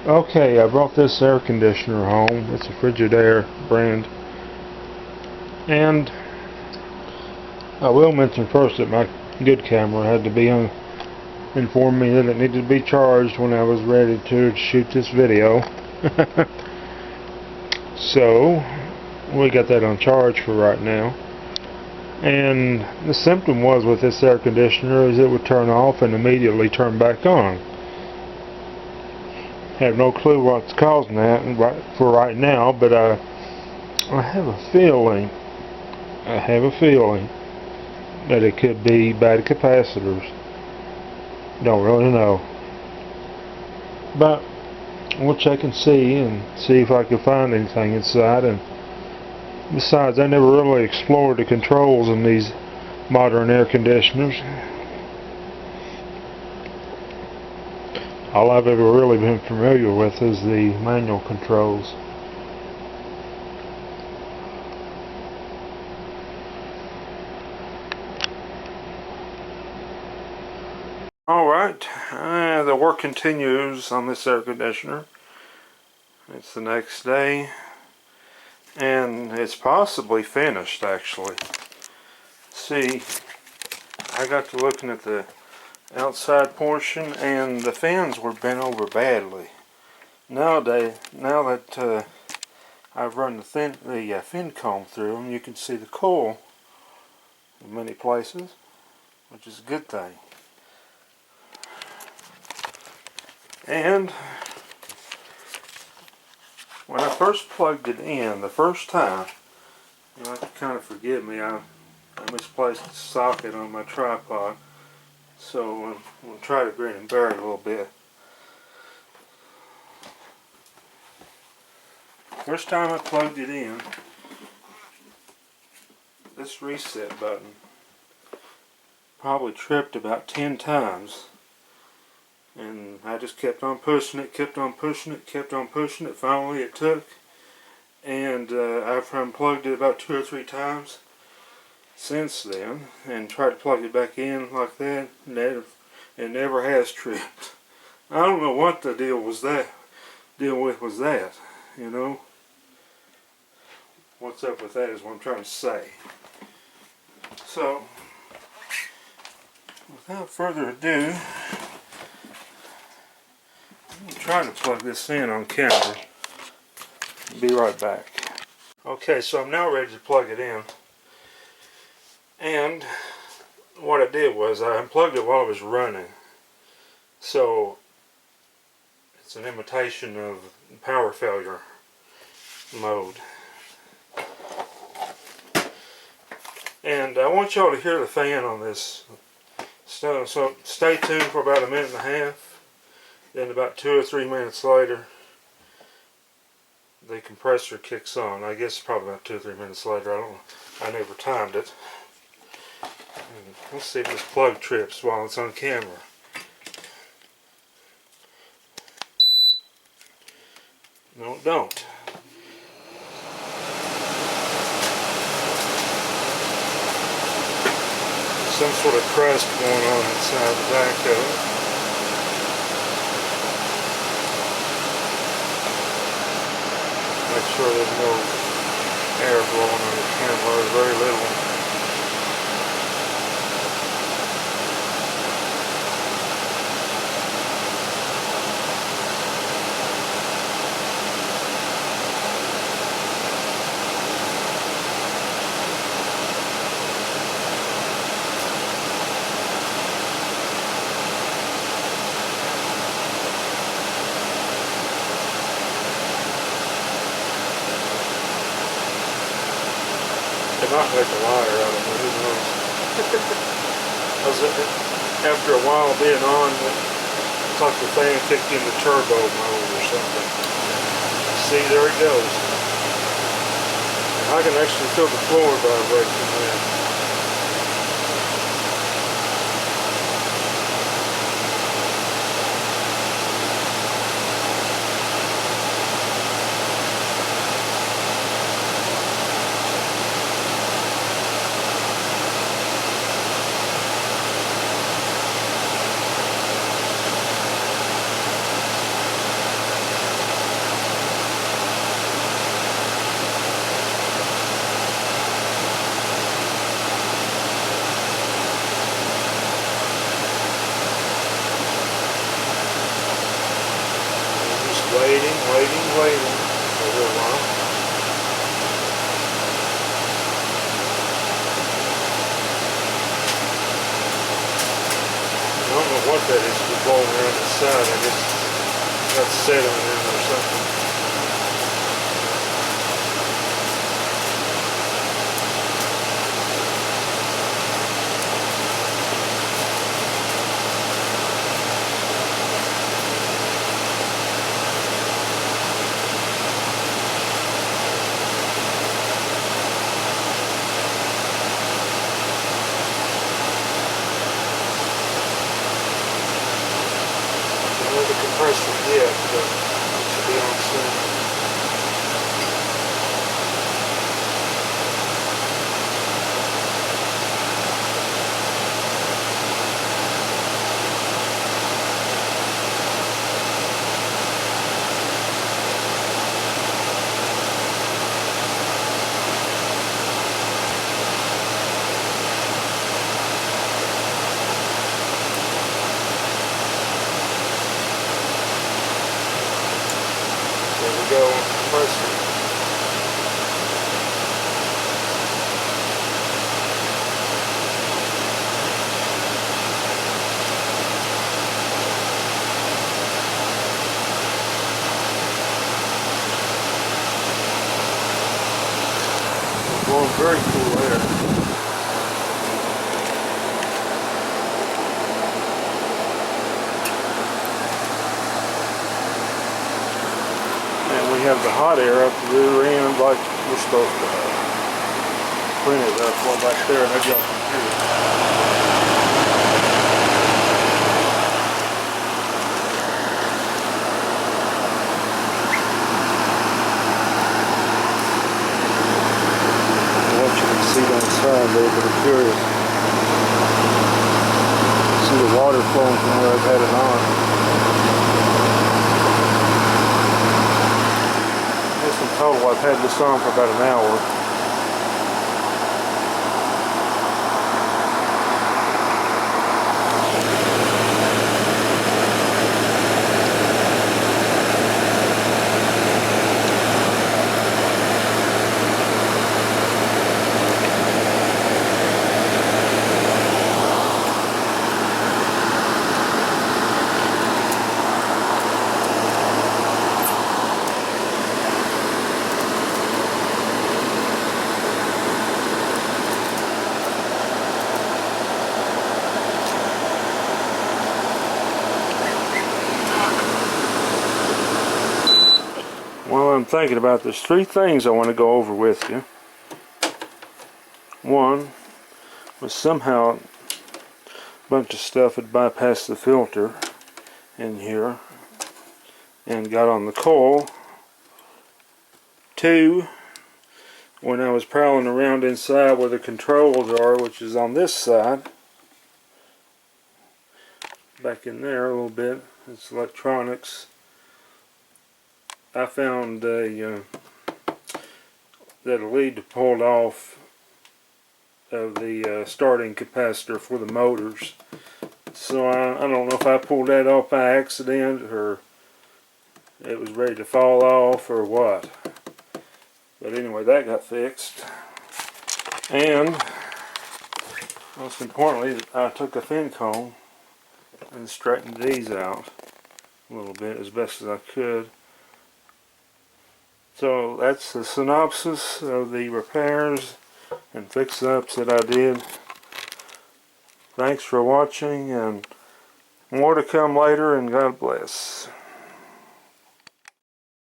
Okay, I brought this air conditioner home. It's a Frigidaire brand. And I will mention first that my good camera had to be inform me that it needed to be charged when I was ready to shoot this video. So, we got that on charge for right now. And the symptom was with this air conditioner is it would turn off and immediately turn back on. Have no clue what's causing that for right now, but I have a feeling that it could be bad capacitors. Don't really know, but we'll check and see if I can find anything inside. And besides, I never really explored the controls in these modern air conditioners. All I've ever really been familiar with is the manual controls. Alright, the work continues on this air conditioner. It's the next day, and it's possibly finished actually. See, I got to looking at the outside portion, and the fins were bent over badly. Now that I've run the fin comb through them, you can see the coil in many places, which is a good thing. And when I first plugged it in the first time, you have to kind of forgive me, I misplaced the socket on my tripod, so I'm going to try to grin and bear it a little bit. First time I plugged it in, this reset button probably tripped about 10 times. And I just kept on pushing it, kept on pushing it, kept on pushing it. Finally it took. And I've unplugged it about 2 or 3 times since then. And tried to plug it back in like that. And it never has tripped. I don't know what the deal was that. You know. What's up with that is what I'm trying to say. So, without further ado, I'm trying to plug this in on camera. Be right back. Okay, so I'm now ready to plug it in. And what I did was I unplugged it while I was running. So it's an imitation of power failure mode. And I want y'all to hear the fan on this. So stay tuned for about 1.5 minutes. Then about 2 or 3 minutes later, the compressor kicks on. I guess probably about 2 or 3 minutes later. I never timed it. And let's see if this plug trips while it's on camera. No, it don't. Some sort of crust going on inside the back of it. Make sure there's no air blowing on the camera, or very little. It might make a liar out of me, who knows. After a while being on, it's like the fan kicked into turbo mode or something. See, there it goes. I can actually feel the floor vibrate from there. waiting for a little while. I don't know what that is blowing around the side. I guess that's settling in or something. The compressor yet, but it should be on soon. There we go on the compressor. We're blowing very cool air. We have the hot air up the rear end like we're supposed to have. Clean it up one back there, and maybe y'all can hear it. What you can see on the side there, but I'm curious. See the water flowing from where I've had it on. In total, I've had this on for about an hour. While I'm thinking about this, three things I want to go over with you. One was somehow a bunch of stuff had bypassed the filter in here and got on the coil. Two, when I was prowling around inside where the controls are, which is on this side, back in there a little bit, it's electronics. I found that a lead pulled off of the starting capacitor for the motors. So I don't know if I pulled that off by accident or it was ready to fall off or what. But anyway, that got fixed. And most importantly, I took a thin comb and straightened these out a little bit as best as I could. So that's the synopsis of the repairs and fix-ups that I did. Thanks for watching, and more to come later, and God bless.